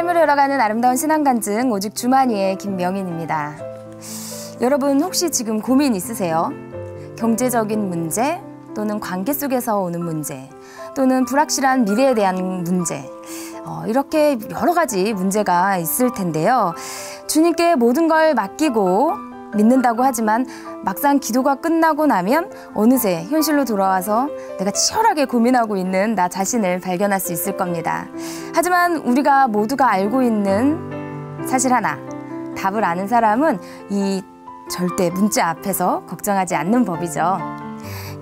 삶을 열어가는 아름다운 신앙간증 오직 주만이의 김명인입니다. 여러분 혹시 지금 고민 있으세요? 경제적인 문제 또는 관계 속에서 오는 문제 또는 불확실한 미래에 대한 문제 이렇게 여러 가지 문제가 있을 텐데요. 주님께 모든 걸 맡기고 믿는다고 하지만 막상 기도가 끝나고 나면 어느새 현실로 돌아와서 내가 치열하게 고민하고 있는 나 자신을 발견할 수 있을 겁니다. 하지만 우리가 모두가 알고 있는 사실 하나, 답을 아는 사람은 이 절대 문제 앞에서 걱정하지 않는 법이죠.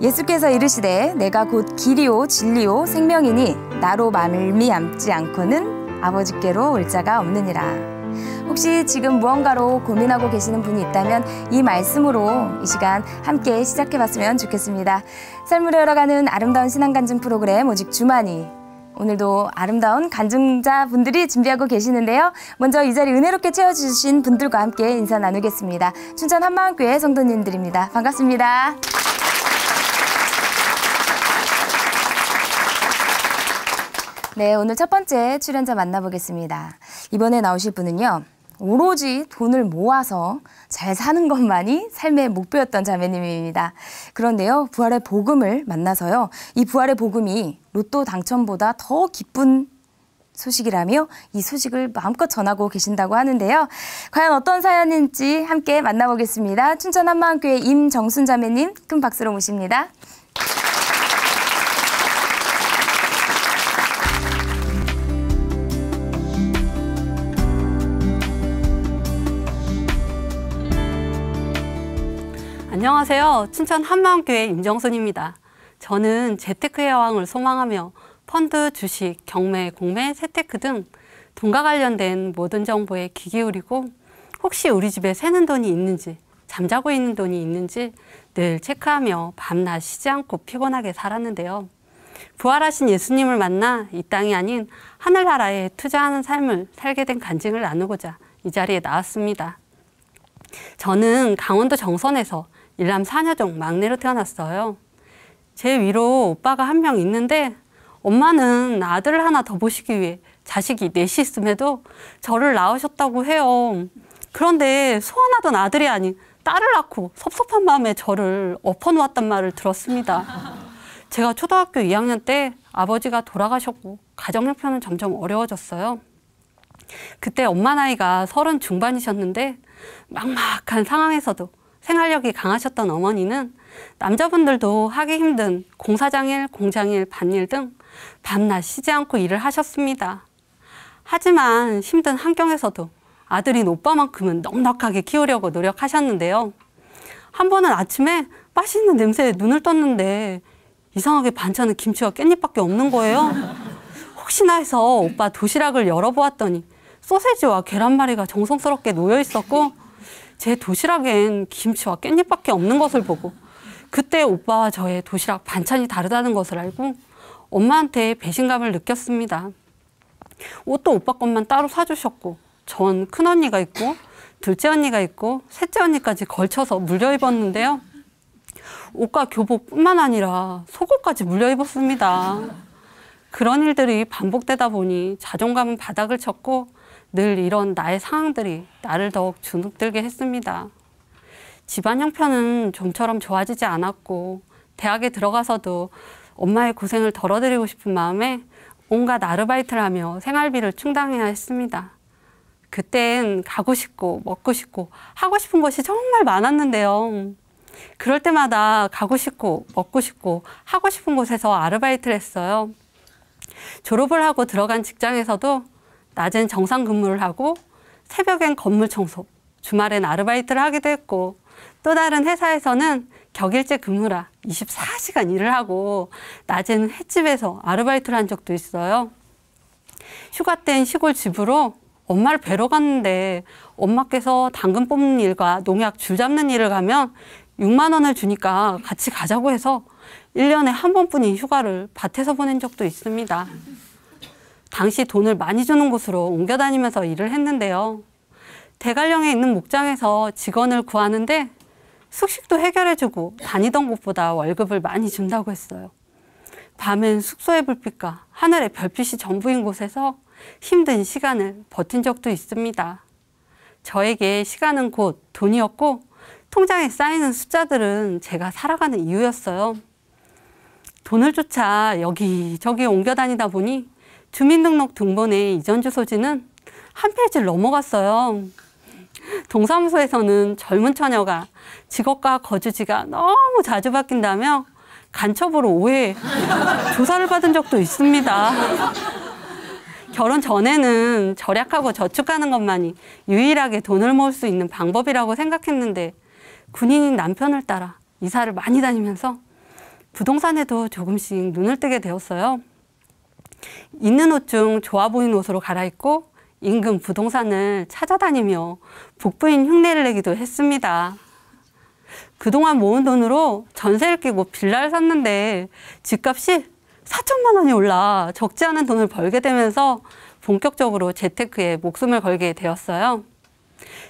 예수께서 이르시되 내가 곧 길이요 진리요 생명이니 나로 말미암지 않고는 아버지께로 올 자가 없느니라. 혹시 지금 무언가로 고민하고 계시는 분이 있다면 이 말씀으로 이 시간 함께 시작해봤으면 좋겠습니다. 삶을 열어가는 아름다운 신앙간증 프로그램 오직 주만이, 오늘도 아름다운 간증자분들이 준비하고 계시는데요. 먼저 이 자리 은혜롭게 채워주신 분들과 함께 인사 나누겠습니다. 춘천 한마음교회 성도님들입니다. 반갑습니다. 네, 오늘 첫 번째 출연자 만나보겠습니다. 이번에 나오실 분은요, 오로지 돈을 모아서 잘 사는 것만이 삶의 목표였던 자매님입니다. 그런데요, 부활의 복음을 만나서요, 이 부활의 복음이 로또 당첨보다 더 기쁜 소식이라며 이 소식을 마음껏 전하고 계신다고 하는데요. 과연 어떤 사연인지 함께 만나보겠습니다. 춘천 한마음교회 임정순 자매님, 큰 박수로 모십니다. 안녕하세요. 춘천 한마음교회 임정순입니다. 저는 재테크의 여왕을 소망하며 펀드, 주식, 경매, 공매, 재테크 등 돈과 관련된 모든 정보에 귀 기울이고 혹시 우리 집에 새는 돈이 있는지, 잠자고 있는 돈이 있는지 늘 체크하며 밤낮 쉬지 않고 피곤하게 살았는데요. 부활하신 예수님을 만나 이 땅이 아닌 하늘나라에 투자하는 삶을 살게 된 간증을 나누고자 이 자리에 나왔습니다. 저는 강원도 정선에서 일남 4녀종 막내로 태어났어요. 제 위로 오빠가 한 명 있는데 엄마는 아들을 하나 더 보시기 위해 자식이 넷이 있음에도 저를 낳으셨다고 해요. 그런데 소원하던 아들이 아닌 딸을 낳고 섭섭한 마음에 저를 엎어놓았단 말을 들었습니다. 제가 초등학교 2학년 때 아버지가 돌아가셨고 가정 형편은 점점 어려워졌어요. 그때 엄마 나이가 30 중반이셨는데 막막한 상황에서도 생활력이 강하셨던 어머니는 남자분들도 하기 힘든 공사장일, 공장일, 밭일 등 밤낮 쉬지 않고 일을 하셨습니다. 하지만 힘든 환경에서도 아들인 오빠만큼은 넉넉하게 키우려고 노력하셨는데요. 한 번은 아침에 맛있는 냄새에 눈을 떴는데 이상하게 반찬은 김치와 깻잎밖에 없는 거예요. 혹시나 해서 오빠 도시락을 열어보았더니 소세지와 계란말이가 정성스럽게 놓여 있었고 제 도시락엔 김치와 깻잎밖에 없는 것을 보고 그때 오빠와 저의 도시락 반찬이 다르다는 것을 알고 엄마한테 배신감을 느꼈습니다. 옷도 오빠 것만 따로 사주셨고 전 큰언니가 있고 둘째 언니가 있고 셋째 언니까지 걸쳐서 물려 입었는데요. 옷과 교복뿐만 아니라 속옷까지 물려 입었습니다. 그런 일들이 반복되다 보니 자존감은 바닥을 쳤고 늘 이런 나의 상황들이 나를 더욱 주눅들게 했습니다. 집안 형편은 좀처럼 좋아지지 않았고 대학에 들어가서도 엄마의 고생을 덜어드리고 싶은 마음에 온갖 아르바이트를 하며 생활비를 충당해야 했습니다. 그땐 가고 싶고 먹고 싶고 하고 싶은 것이 정말 많았는데요. 그럴 때마다 가고 싶고 먹고 싶고 하고 싶은 곳에서 아르바이트를 했어요. 졸업을 하고 들어간 직장에서도 낮엔 정상 근무를 하고 새벽엔 건물 청소, 주말엔 아르바이트를 하기도 했고 또 다른 회사에서는 격일제 근무라 24시간 일을 하고 낮에는 횟집에서 아르바이트를 한 적도 있어요. 휴가 땐 시골 집으로 엄마를 뵈러 갔는데 엄마께서 당근 뽑는 일과 농약 줄 잡는 일을 가면 6만 원을 주니까 같이 가자고 해서 1년에 한 번뿐인 휴가를 밭에서 보낸 적도 있습니다. 당시 돈을 많이 주는 곳으로 옮겨 다니면서 일을 했는데요. 대관령에 있는 목장에서 직원을 구하는데 숙식도 해결해주고 다니던 곳보다 월급을 많이 준다고 했어요. 밤엔 숙소의 불빛과 하늘의 별빛이 전부인 곳에서 힘든 시간을 버틴 적도 있습니다. 저에게 시간은 곧 돈이었고 통장에 쌓이는 숫자들은 제가 살아가는 이유였어요. 돈을 쫓아 여기저기 옮겨 다니다 보니 주민등록 등본의 이전 주소지는 한 페이지를 넘어갔어요. 동사무소에서는 젊은 처녀가 직업과 거주지가 너무 자주 바뀐다며 간첩으로 오해, 조사를 받은 적도 있습니다. 결혼 전에는 절약하고 저축하는 것만이 유일하게 돈을 모을 수 있는 방법이라고 생각했는데 군인인 남편을 따라 이사를 많이 다니면서 부동산에도 조금씩 눈을 뜨게 되었어요. 있는 옷 중 좋아 보이는 옷으로 갈아입고 인근 부동산을 찾아다니며 복부인 흉내를 내기도 했습니다. 그동안 모은 돈으로 전세를 끼고 빌라를 샀는데 집값이 4천만 원이 올라 적지 않은 돈을 벌게 되면서 본격적으로 재테크에 목숨을 걸게 되었어요.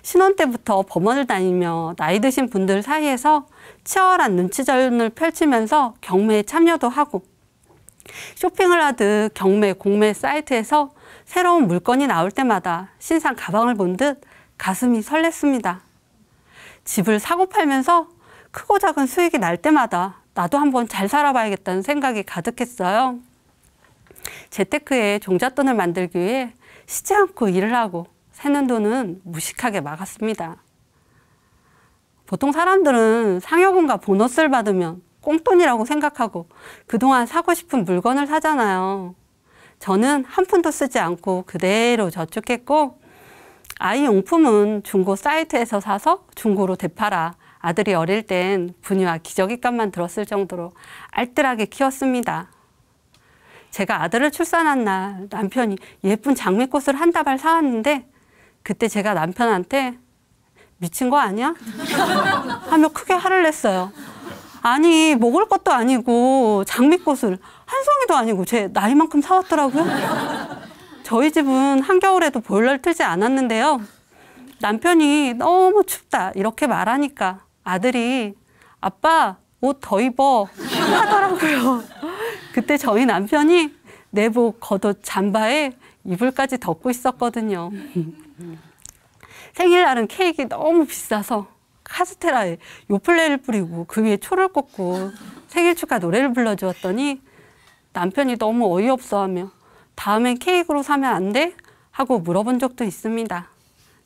신혼 때부터 범원을 다니며 나이 드신 분들 사이에서 치열한 눈치전을 펼치면서 경매에 참여도 하고 쇼핑을 하듯 경매, 공매 사이트에서 새로운 물건이 나올 때마다 신상 가방을 본 듯 가슴이 설렜습니다. 집을 사고 팔면서 크고 작은 수익이 날 때마다 나도 한번 잘 살아봐야겠다는 생각이 가득했어요. 재테크에 종잣돈을 만들기 위해 쉬지 않고 일을 하고 새는 돈은 무식하게 막았습니다. 보통 사람들은 상여금과 보너스를 받으면 꽁돈이라고 생각하고 그동안 사고 싶은 물건을 사잖아요. 저는 한 푼도 쓰지 않고 그대로 저축했고 아이 용품은 중고 사이트에서 사서 중고로 되팔아 아들이 어릴 땐 분유와 기저귀값만 들었을 정도로 알뜰하게 키웠습니다. 제가 아들을 출산한 날 남편이 예쁜 장미꽃을 한 다발 사왔는데 그때 제가 남편한테 미친 거 아니야? 하며 크게 화를 냈어요. 아니 먹을 것도 아니고 장미꽃을 한 송이도 아니고 제 나이만큼 사왔더라고요. 저희 집은 한겨울에도 보일러를 틀지 않았는데요. 남편이 너무 춥다 이렇게 말하니까 아들이 아빠 옷 더 입어 하더라고요. 그때 저희 남편이 내복, 겉옷, 잠바에 이불까지 덮고 있었거든요. 생일날은 케이크 너무 비싸서 카스테라에 요플레를 뿌리고 그 위에 초를 꽂고 생일 축하 노래를 불러주었더니 남편이 너무 어이없어하며 다음엔 케이크로 사면 안 돼? 하고 물어본 적도 있습니다.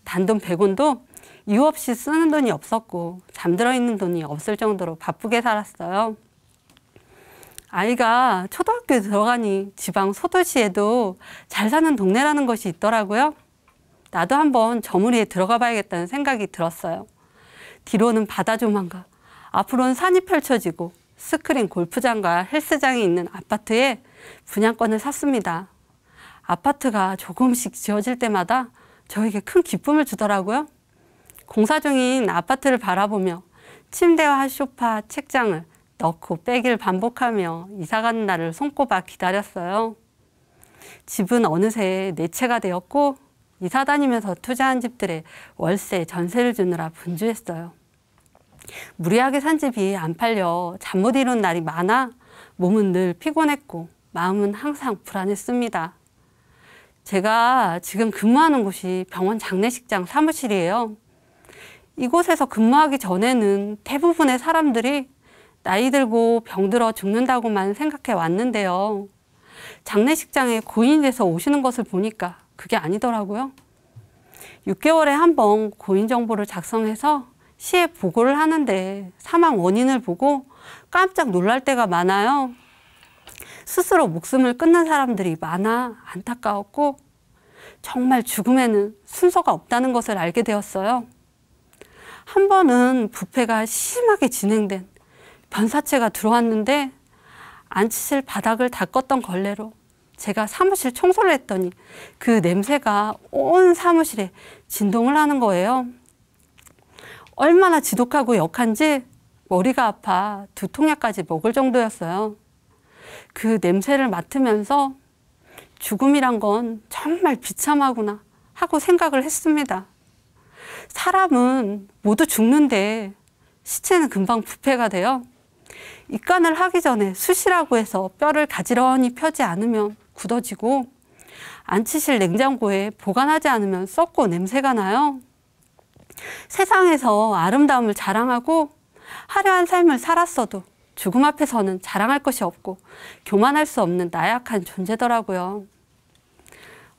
단돈 100원도 이유 없이 쓰는 돈이 없었고 잠들어 있는 돈이 없을 정도로 바쁘게 살았어요. 아이가 초등학교에 들어가니 지방 소도시에도 잘 사는 동네라는 것이 있더라고요. 나도 한번 저 무리에 들어가 봐야겠다는 생각이 들었어요. 뒤로는 바다 조망과 앞으로는 산이 펼쳐지고 스크린 골프장과 헬스장이 있는 아파트에 분양권을 샀습니다. 아파트가 조금씩 지어질 때마다 저에게 큰 기쁨을 주더라고요. 공사 중인 아파트를 바라보며 침대와 소파, 책장을 넣고 빼기를 반복하며 이사가는 날을 손꼽아 기다렸어요. 집은 어느새 내 채가 되었고 이사 다니면서 투자한 집들의 월세, 전세를 주느라 분주했어요. 무리하게 산 집이 안 팔려 잠 못 이룬 날이 많아 몸은 늘 피곤했고 마음은 항상 불안했습니다. 제가 지금 근무하는 곳이 병원 장례식장 사무실이에요. 이곳에서 근무하기 전에는 대부분의 사람들이 나이 들고 병들어 죽는다고만 생각해 왔는데요. 장례식장에 고인이 돼서 오시는 것을 보니까 그게 아니더라고요. 6개월에 한 번 고인 정보를 작성해서 시에 보고를 하는데 사망 원인을 보고 깜짝 놀랄 때가 많아요. 스스로 목숨을 끊는 사람들이 많아 안타까웠고 정말 죽음에는 순서가 없다는 것을 알게 되었어요. 한 번은 부패가 심하게 진행된 변사체가 들어왔는데 안치실 바닥을 닦았던 걸레로 제가 사무실 청소를 했더니 그 냄새가 온 사무실에 진동을 하는 거예요. 얼마나 지독하고 역한지 머리가 아파 두통약까지 먹을 정도였어요. 그 냄새를 맡으면서 죽음이란 건 정말 비참하구나 하고 생각을 했습니다. 사람은 모두 죽는데 시체는 금방 부패가 돼요. 입간을 하기 전에 쑤시라고 해서 뼈를 가지런히 펴지 않으면 굳어지고 안치실 냉장고에 보관하지 않으면 썩고 냄새가 나요. 세상에서 아름다움을 자랑하고 화려한 삶을 살았어도 죽음 앞에서는 자랑할 것이 없고 교만할 수 없는 나약한 존재더라고요.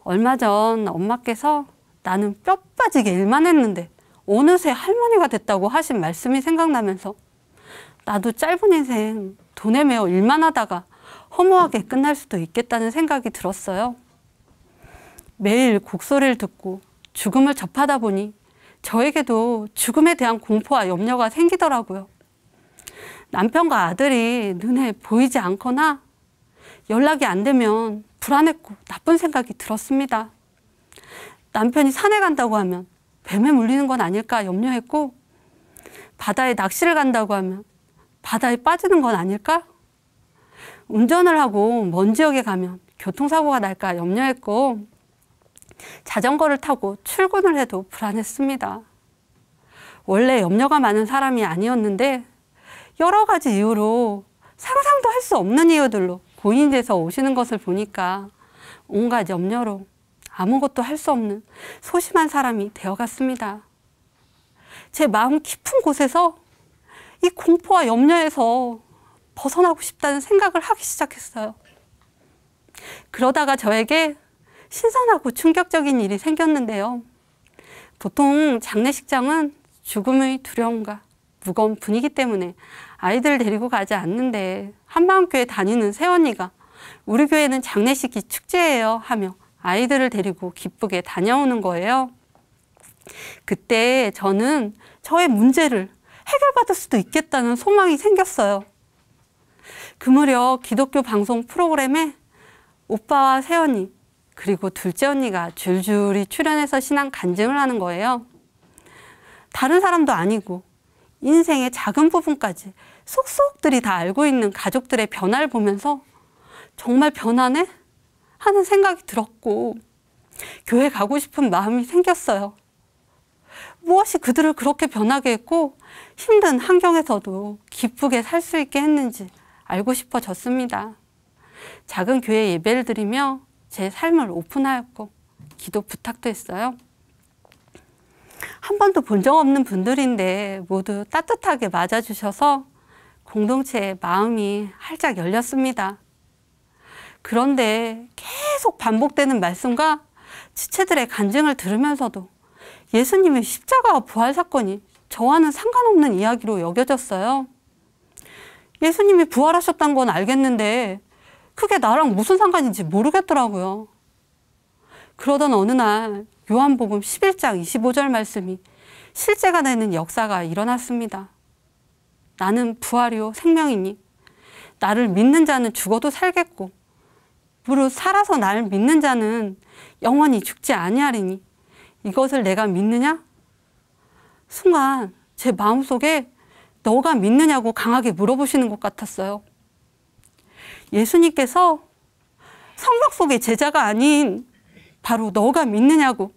얼마 전 엄마께서 나는 뼈 빠지게 일만 했는데 어느새 할머니가 됐다고 하신 말씀이 생각나면서 나도 짧은 인생 돈에 매여 일만 하다가 허무하게 끝날 수도 있겠다는 생각이 들었어요. 매일 곡소리를 듣고 죽음을 접하다 보니 저에게도 죽음에 대한 공포와 염려가 생기더라고요. 남편과 아들이 눈에 보이지 않거나 연락이 안 되면 불안했고 나쁜 생각이 들었습니다. 남편이 산에 간다고 하면 뱀에 물리는 건 아닐까 염려했고, 바다에 낚시를 간다고 하면 바다에 빠지는 건 아닐까? 운전을 하고 먼 지역에 가면 교통사고가 날까 염려했고, 자전거를 타고 출근을 해도 불안했습니다. 원래 염려가 많은 사람이 아니었는데 여러 가지 이유로 상상도 할 수 없는 이유들로 고인돼서 오시는 것을 보니까 온갖 염려로 아무것도 할 수 없는 소심한 사람이 되어갔습니다. 제 마음 깊은 곳에서 이 공포와 염려에서 벗어나고 싶다는 생각을 하기 시작했어요. 그러다가 저에게 신선하고 충격적인 일이 생겼는데요. 보통 장례식장은 죽음의 두려움과 무거운 분위기 때문에 아이들을 데리고 가지 않는데, 한마음교회 다니는 새언니가 우리 교회는 장례식이 축제예요 하며 아이들을 데리고 기쁘게 다녀오는 거예요. 그때 저는 저의 문제를 해결받을 수도 있겠다는 소망이 생겼어요. 그 무렵 기독교 방송 프로그램에 오빠와 새언니 그리고 둘째 언니가 줄줄이 출연해서 신앙 간증을 하는 거예요. 다른 사람도 아니고 인생의 작은 부분까지 속속들이 다 알고 있는 가족들의 변화를 보면서 정말 변하네? 하는 생각이 들었고, 교회 가고 싶은 마음이 생겼어요. 무엇이 그들을 그렇게 변하게 했고 힘든 환경에서도 기쁘게 살 수 있게 했는지 알고 싶어졌습니다. 작은 교회 예배를 드리며 제 삶을 오픈하였고 기도 부탁도 했어요. 한 번도 본 적 없는 분들인데 모두 따뜻하게 맞아주셔서 공동체의 마음이 활짝 열렸습니다. 그런데 계속 반복되는 말씀과 지체들의 간증을 들으면서도 예수님의 십자가와 부활 사건이 저와는 상관없는 이야기로 여겨졌어요. 예수님이 부활하셨다는 건 알겠는데 그게 나랑 무슨 상관인지 모르겠더라고요. 그러던 어느 날 요한복음 11장 25절 말씀이 실제가 되는 역사가 일어났습니다. 나는 부활이요 생명이니 나를 믿는 자는 죽어도 살겠고 무릇 살아서 나를 믿는 자는 영원히 죽지 아니하리니 이것을 내가 믿느냐? 순간 제 마음속에 너가 믿느냐고 강하게 물어보시는 것 같았어요. 예수님께서 성경 속의 제자가 아닌 바로 너가 믿느냐고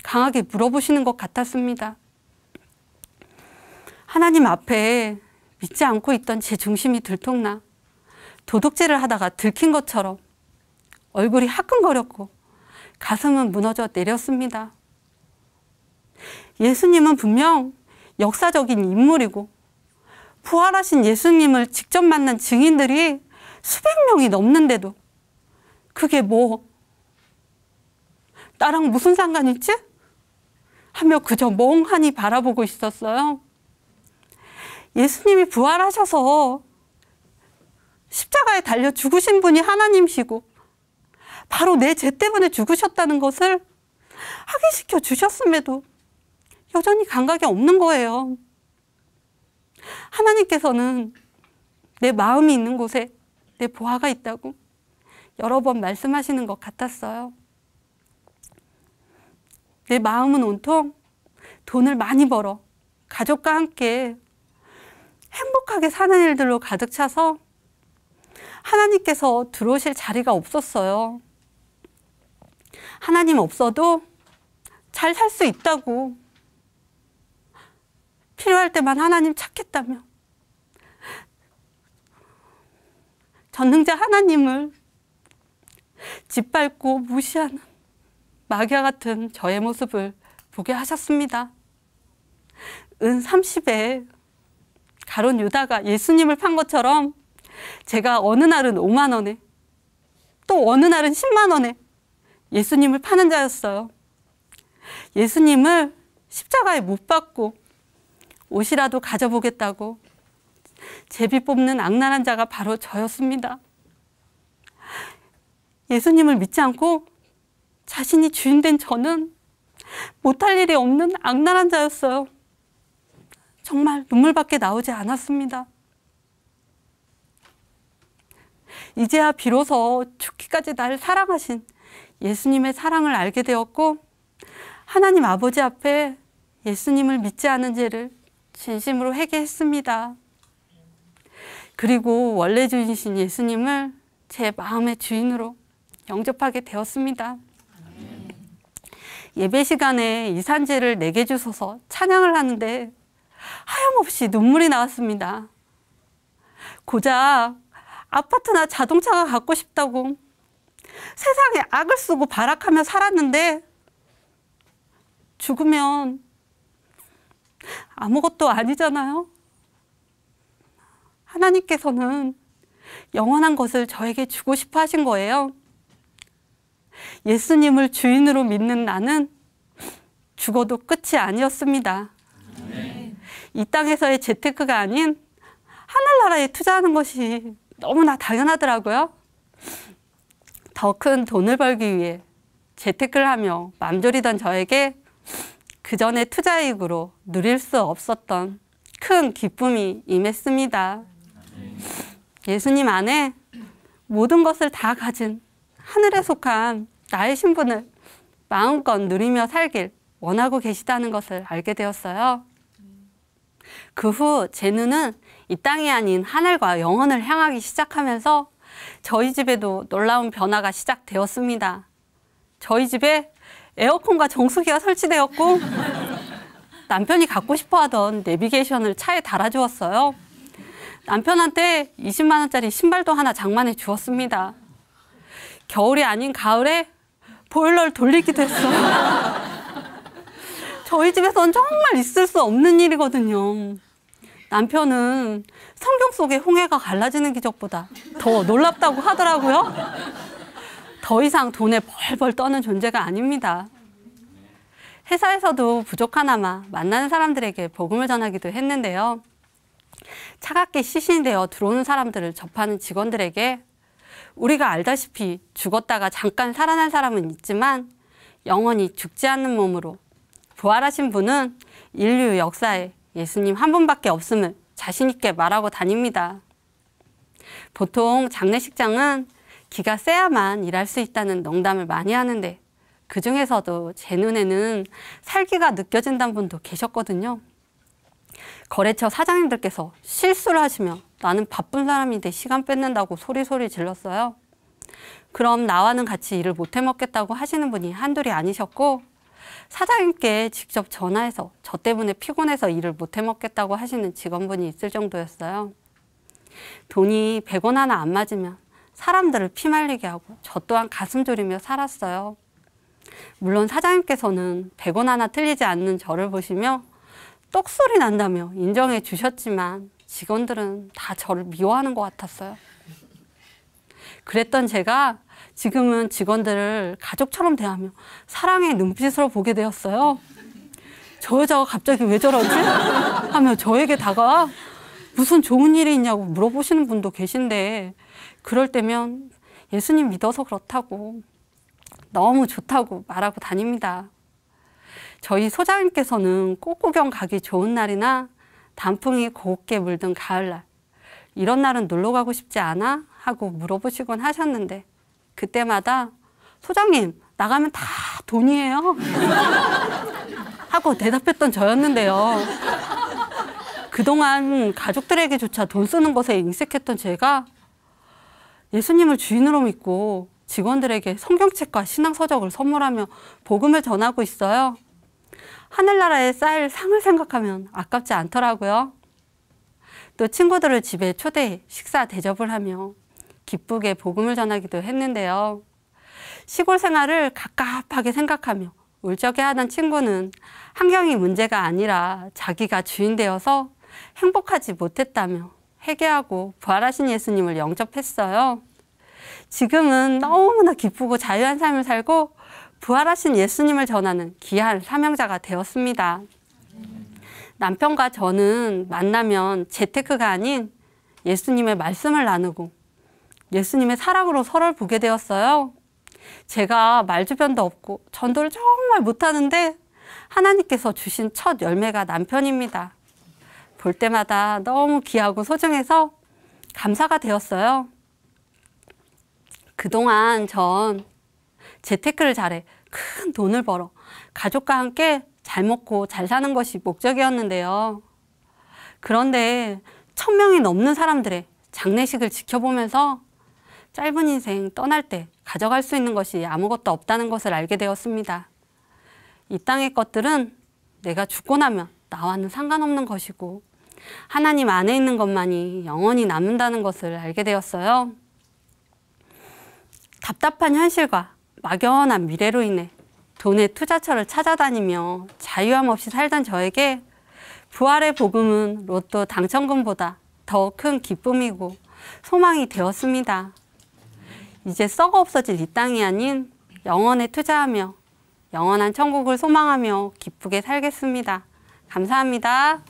강하게 물어보시는 것 같았습니다. 하나님 앞에 믿지 않고 있던 제 중심이 들통나 도둑질을 하다가 들킨 것처럼 얼굴이 화끈거렸고 가슴은 무너져 내렸습니다. 예수님은 분명 역사적인 인물이고 부활하신 예수님을 직접 만난 증인들이 수백 명이 넘는데도 그게 뭐 나랑 무슨 상관이지? 하며 그저 멍하니 바라보고 있었어요. 예수님이 부활하셔서 십자가에 달려 죽으신 분이 하나님이시고 바로 내 죄 때문에 죽으셨다는 것을 확인시켜 주셨음에도 여전히 감각이 없는 거예요. 하나님께서는 내 마음이 있는 곳에 내 보화가 있다고 여러 번 말씀하시는 것 같았어요. 내 마음은 온통 돈을 많이 벌어 가족과 함께 행복하게 사는 일들로 가득 차서 하나님께서 들어오실 자리가 없었어요. 하나님 없어도 잘 살 수 있다고, 필요할 때만 하나님 찾겠다며 전능자 하나님을 짓밟고 무시하는 마귀와 같은 저의 모습을 보게 하셨습니다. 은 30에 가룟 유다가 예수님을 판 것처럼 제가 어느 날은 5만 원에 또 어느 날은 10만 원에 예수님을 파는 자였어요. 예수님을 십자가에 못 박고 옷이라도 가져보겠다고 제비 뽑는 악랄한 자가 바로 저였습니다. 예수님을 믿지 않고 자신이 주인 된 저는 못할 일이 없는 악랄한 자였어요. 정말 눈물밖에 나오지 않았습니다. 이제야 비로소 죽기까지 나를 사랑하신 예수님의 사랑을 알게 되었고 하나님 아버지 앞에 예수님을 믿지 않은 죄를 진심으로 회개했습니다. 그리고 원래 주인이신 예수님을 제 마음의 주인으로 영접하게 되었습니다. 예배 시간에 이 산지를 내게 주소서 찬양을 하는데 하염없이 눈물이 나왔습니다. 고작 아파트나 자동차가 갖고 싶다고 세상에 악을 쓰고 발악하며 살았는데 죽으면 아무것도 아니잖아요. 하나님께서는 영원한 것을 저에게 주고 싶어 하신 거예요. 예수님을 주인으로 믿는 나는 죽어도 끝이 아니었습니다. 이 땅에서의 재테크가 아닌 하늘나라에 투자하는 것이 너무나 당연하더라고요. 더 큰 돈을 벌기 위해 재테크를 하며 맘졸이던 저에게 그 전에 투자이익으로 누릴 수 없었던 큰 기쁨이 임했습니다. 예수님 안에 모든 것을 다 가진 하늘에 속한 나의 신분을 마음껏 누리며 살길 원하고 계시다는 것을 알게 되었어요. 그 후 제 눈은 이 땅이 아닌 하늘과 영원을 향하기 시작하면서 저희 집에도 놀라운 변화가 시작되었습니다. 저희 집에 에어컨과 정수기가 설치되었고 남편이 갖고 싶어하던 내비게이션을 차에 달아주었어요. 남편한테 20만 원짜리 신발도 하나 장만해 주었습니다. 겨울이 아닌 가을에 보일러를 돌리기도 했어요. 저희 집에서는 정말 있을 수 없는 일이거든요. 남편은 성경 속의 홍해가 갈라지는 기적보다 더 놀랍다고 하더라고요. 더 이상 돈에 벌벌 떠는 존재가 아닙니다. 회사에서도 부족하나마 만나는 사람들에게 복음을 전하기도 했는데요. 차갑게 시신이 되어 들어오는 사람들을 접하는 직원들에게 우리가 알다시피 죽었다가 잠깐 살아난 사람은 있지만 영원히 죽지 않는 몸으로 부활하신 분은 인류 역사에 예수님 한 분밖에 없음을 자신 있게 말하고 다닙니다. 보통 장례식장은 기가 세야만 일할 수 있다는 농담을 많이 하는데 그 중에서도 제 눈에는 살기가 느껴진다는 분도 계셨거든요. 거래처 사장님들께서 실수를 하시며 나는 바쁜 사람인데 시간 뺏는다고 소리소리 질렀어요. 그럼 나와는 같이 일을 못 해먹겠다고 하시는 분이 한둘이 아니셨고 사장님께 직접 전화해서 저 때문에 피곤해서 일을 못 해먹겠다고 하시는 직원분이 있을 정도였어요. 돈이 100원 하나 안 맞으면 사람들을 피말리게 하고 저 또한 가슴 졸이며 살았어요. 물론 사장님께서는 100원 하나 틀리지 않는 저를 보시며 떡소리 난다며 인정해 주셨지만 직원들은 다 저를 미워하는 것 같았어요. 그랬던 제가 지금은 직원들을 가족처럼 대하며 사랑의 눈빛으로 보게 되었어요. 저 여자가 갑자기 왜 저러지? 하며 저에게 다가와 무슨 좋은 일이 있냐고 물어보시는 분도 계신데 그럴 때면 예수님 믿어서 그렇다고 너무 좋다고 말하고 다닙니다. 저희 소장님께서는 꽃구경 가기 좋은 날이나 단풍이 곱게 물든 가을날 이런 날은 놀러 가고 싶지 않아? 하고 물어보시곤 하셨는데 그때마다 소장님 나가면 다 돈이에요 하고 대답했던 저였는데요. 그동안 가족들에게조차 돈 쓰는 것에 인색했던 제가 예수님을 주인으로 믿고 직원들에게 성경책과 신앙서적을 선물하며 복음을 전하고 있어요. 하늘나라에 쌓일 상을 생각하면 아깝지 않더라고요. 또 친구들을 집에 초대해 식사 대접을 하며 기쁘게 복음을 전하기도 했는데요. 시골 생활을 갑갑하게 생각하며 울적해하던 친구는 환경이 문제가 아니라 자기가 주인 되어서 행복하지 못했다며 회개하고 부활하신 예수님을 영접했어요. 지금은 너무나 기쁘고 자유한 삶을 살고 부활하신 예수님을 전하는 귀한 사명자가 되었습니다. 남편과 저는 만나면 재테크가 아닌 예수님의 말씀을 나누고 예수님의 사랑으로 서로를 보게 되었어요. 제가 말주변도 없고 전도를 정말 못하는데 하나님께서 주신 첫 열매가 남편입니다. 볼 때마다 너무 귀하고 소중해서 감사가 되었어요. 그동안 전 재테크를 잘해 큰 돈을 벌어 가족과 함께 잘 먹고 잘 사는 것이 목적이었는데요. 그런데 1000명이 넘는 사람들의 장례식을 지켜보면서 짧은 인생 떠날 때 가져갈 수 있는 것이 아무것도 없다는 것을 알게 되었습니다. 이 땅의 것들은 내가 죽고 나면 나와는 상관없는 것이고 하나님 안에 있는 것만이 영원히 남는다는 것을 알게 되었어요. 답답한 현실과 막연한 미래로 인해 돈의 투자처를 찾아다니며 자유함 없이 살던 저에게 부활의 복음은 로또 당첨금보다 더 큰 기쁨이고 소망이 되었습니다. 이제 썩어 없어질 이 땅이 아닌 영원에 투자하며 영원한 천국을 소망하며 기쁘게 살겠습니다. 감사합니다.